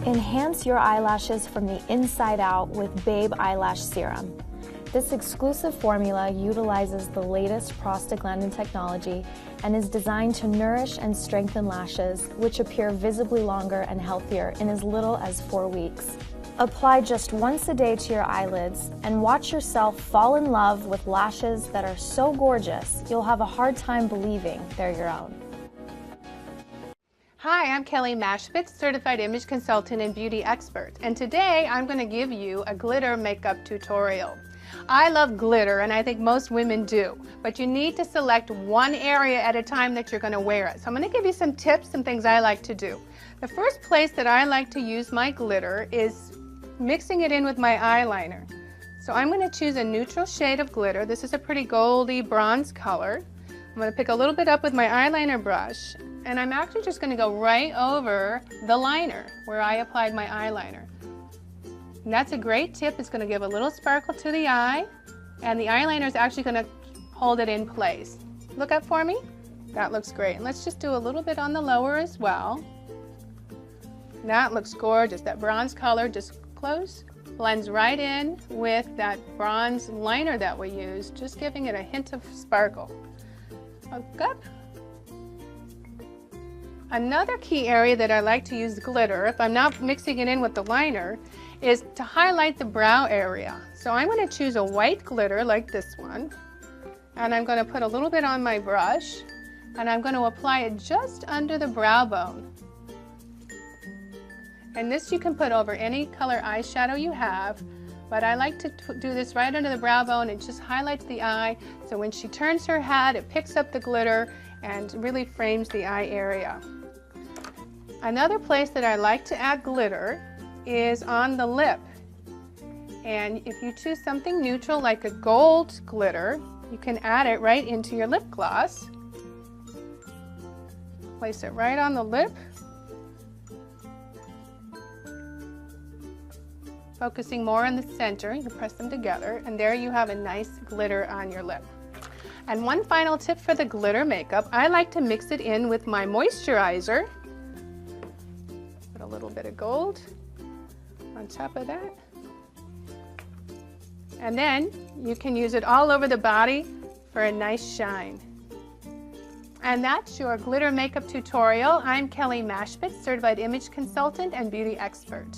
Enhance your eyelashes from the inside out with Babe Eyelash Serum. This exclusive formula utilizes the latest prostaglandin technology and is designed to nourish and strengthen lashes, which appear visibly longer and healthier in as little as 4 weeks. Apply just once a day to your eyelids and watch yourself fall in love with lashes that are so gorgeous you'll have a hard time believing they're your own. Hi, I'm Kelly Mashpitz, Certified Image Consultant and Beauty Expert, and today I'm going to give you a glitter makeup tutorial. I love glitter, and I think most women do, but you need to select one area at a time that you're going to wear it. So I'm going to give you some tips, some things I like to do. The first place that I like to use my glitter is mixing it in with my eyeliner. So I'm going to choose a neutral shade of glitter. This is a pretty goldy bronze color. I'm going to pick a little bit up with my eyeliner brush, and I'm actually just going to go right over the liner where I applied my eyeliner. And that's a great tip. It's going to give a little sparkle to the eye, and the eyeliner is actually going to hold it in place. Look up for me. That looks great. And let's just do a little bit on the lower as well. That looks gorgeous. That bronze color just close blends right in with that bronze liner that we used, just giving it a hint of sparkle. Look up. Another key area that I like to use glitter, if I'm not mixing it in with the liner, is to highlight the brow area. So I'm going to choose a white glitter like this one, and I'm going to put a little bit on my brush, and I'm going to apply it just under the brow bone. And this you can put over any color eyeshadow you have, but I like to do this right under the brow bone. It just highlights the eye, so when she turns her head, it picks up the glitter and really frames the eye area. Another place that I like to add glitter is on the lip. And if you choose something neutral like a gold glitter, you can add it right into your lip gloss. Place it right on the lip. Focusing more on the center, you press them together, and there you have a nice glitter on your lip. And one final tip for the glitter makeup, I like to mix it in with my moisturizer. Put a little bit of gold on top of that. And then you can use it all over the body for a nice shine. And that's your glitter makeup tutorial. I'm Kelly Mashpitz, Certified Image Consultant and Beauty Expert.